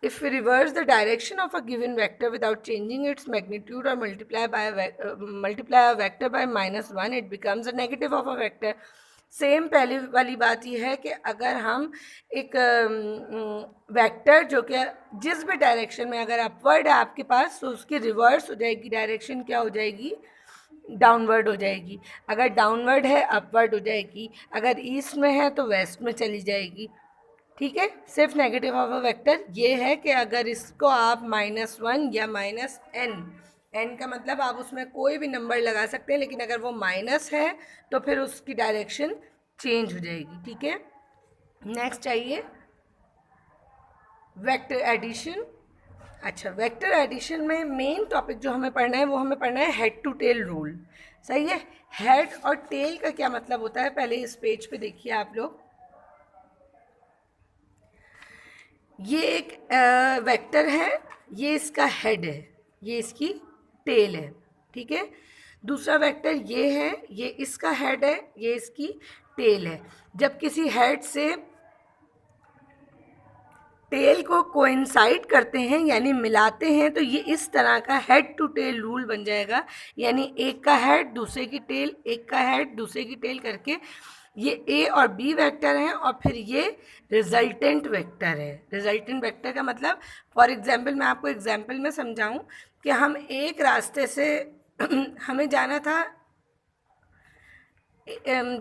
if we reverse the direction of a given vector without changing its magnitude or multiply a vector by -1, it becomes a negative of a vector. Same पहली वाली बात ये है कि अगर हम एक वेक्टर जो कि जिस भी डायरेक्शन में अगर अपवर्ड है आपके पास, तो उसकी रिवर्स हो जाएगी, डायरेक्शन क्या हो जाएगी, डाउनवर्ड हो जाएगी. अगर डाउनवर्ड है अपवर्ड हो जाएगी, अगर ईस्ट में है तो वेस्ट में चली जाएगी. ठीक है, सिर्फ नेगेटिव ऑफ अ वेक्टर ये है कि अगर इसको आप -1 या -n का मतलब आप उसमें कोई भी नंबर लगा सकते हैं, लेकिन अगर वो माइनस है तो फिर उसकी डायरेक्शन चेंज हो जाएगी. ठीक है, नेक्स्ट चाहिए वेक्टर एडिशन. अच्छा, वेक्टर एडिशन में मेन टॉपिक जो हमें पढ़ना है वो हमें पढ़ना है हेड टू टेल रूल. सही है, हेड और टेल का क्या मतलब होता है पहले इस पेज पे देखिए आप लोग. ये एक वेक्टर है, ये इसका हेड है, ये इसकी टेल है. ठीक है, दूसरा वेक्टर ये है, ये इसका हेड है, ये इसकी टेल है. जब किसी हेड से टेल को कोइंसाइड करते हैं यानी मिलाते हैं, तो ये इस तरह का हेड टू टेल रूल बन जाएगा. यानी एक का हेड दूसरे की टेल, एक का हेड दूसरे की टेल करके ये ए और बी वेक्टर हैं, और फिर ये रिजल्टेंट वेक्टर है. रिजल्टेंट वेक्टर का मतलब, फॉर एग्जांपल मैं आपको एग्जांपल में समझाऊं कि हम एक रास्ते से हमें जाना था,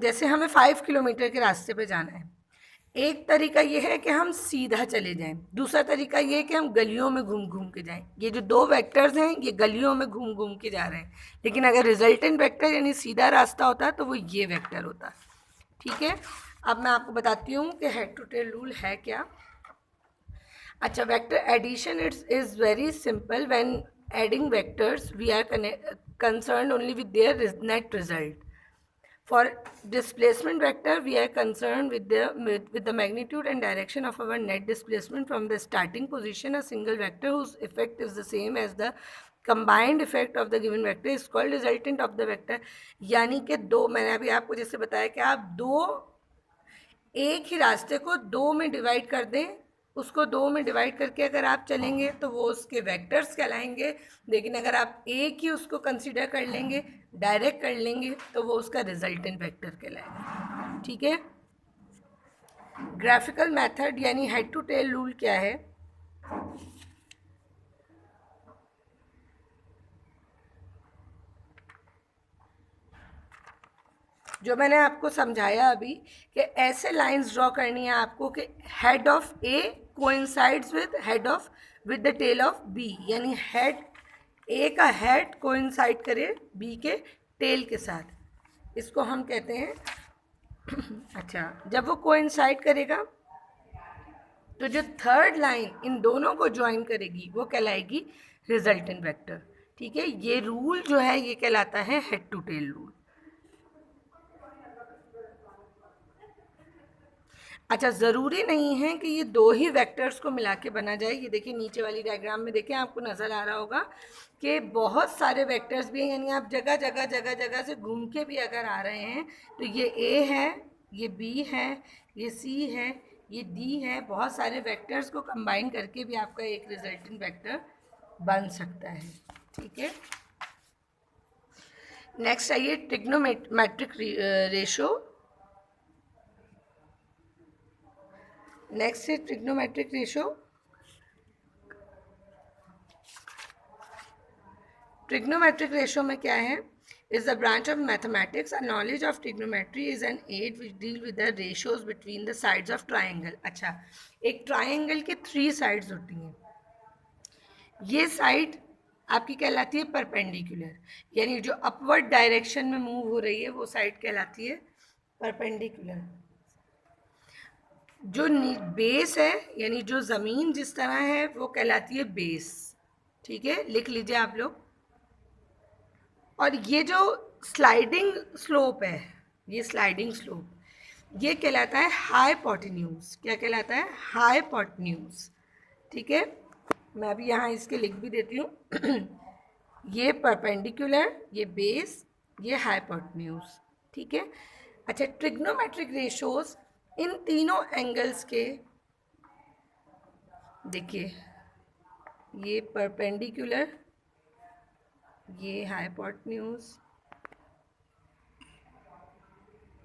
जैसे हमें 5 किलोमीटर के रास्ते पे जाना है. एक तरीका ये है कि हम सीधा चले जाएं, दूसरा तरीका ये है कि हम गलियों में घूम घूम के जाएं. ये जो दो वेक्टर्स हैं ये गलियों में घूम घूम के जा रहे हैं, लेकिन अगर रिजल्टेंट वेक्टर यानी सीधा रास्ता होता तो वो ये वेक्टर होता. ठीक है, अब मैं आपको बताती हूँ कि हेड टू टेल रूल है क्या. अच्छा, vector addition is very simple. When adding vectors we are concern only with their net result. For displacement vector, we are concerned with the magnitude and direction of our net displacement from the starting position. A single vector whose effect is the same as the combined effect of the given vector is called resultant of the vector. यानी कि दो, मैंने अभी आपको जैसे बताया कि आप दो एक ही रास्ते को दो में डिवाइड कर दें, उसको दो में डिवाइड करके अगर आप चलेंगे तो वो उसके वेक्टर्स कहलाएंगे. लेकिन अगर आप एक ही उसको कंसीडर कर लेंगे, डायरेक्ट कर लेंगे, तो वो उसका रिजल्टेंट वेक्टर कहलाएगा. ठीक है, ग्राफिकल मेथड यानी हेड टू टेल रूल क्या है. जो मैंने आपको समझाया अभी कि ऐसे लाइंस ड्रॉ करनी है आपको कि head of A coincides with the tail of B, यानी हेड ए का हेड कोइंसाइड करे बी के टेल के साथ, इसको हम कहते हैं. अच्छा, जब वो कोइंसाइड करेगा तो जो थर्ड लाइन इन दोनों को ज्वाइन करेगी वो कहलाएगी रिजल्टेंट वेक्टर. ठीक है, ये रूल जो है ये कहलाता है हेड टू टेल रूल. अच्छा, ज़रूरी नहीं है कि ये दो ही वेक्टर्स को मिला के बना जाए. ये देखिए नीचे वाली डायग्राम में देखें, आपको नज़र आ रहा होगा कि बहुत सारे वेक्टर्स भी हैं, यानी आप जगह जगह से घूम के भी अगर आ रहे हैं तो ये ए है, ये बी है, ये सी है, ये डी है. बहुत सारे वेक्टर्स को कंबाइन करके भी आपका एक रिजल्टेंट वेक्टर बन सकता है. ठीक है, नेक्स्ट आइए ट्रिग्नोमेट्रिक रेशो. नेक्स्ट है ट्रिग्नोमेट्रिक रेशो. ट्रिग्नोमेट्रिक रेशो में क्या है, is the branch of mathematics. A knowledge of trigonometry is an aid which deal with the ratios between the sides of triangle. अच्छा, एक ट्राइंगल के 3 sides होती हैं. ये साइड आपकी कहलाती है परपेंडिकुलर, यानी जो अपवर्ड डायरेक्शन में मूव हो रही है वो साइड कहलाती है परपेंडिकुलर. जो बेस है यानी जो ज़मीन जिस तरह है वो कहलाती है बेस. ठीक है, लिख लीजिए आप लोग. और ये जो स्लाइडिंग स्लोप है, ये स्लाइडिंग स्लोप ये कहलाता है हाइपोटेन्यूज. क्या कहलाता है, हाइपोटेन्यूज. ठीक है, मैं अभी यहाँ इसके लिख भी देती हूँ. ये परपेंडिकुलर, ये बेस, ये हाइपोटेन्यूज. ठीक है. अच्छा, ट्रिग्नोमेट्रिक रेशोज इन तीनों एंगल्स के, देखिए ये परपेंडिकुलर, ये हाइपोटेन्यूज,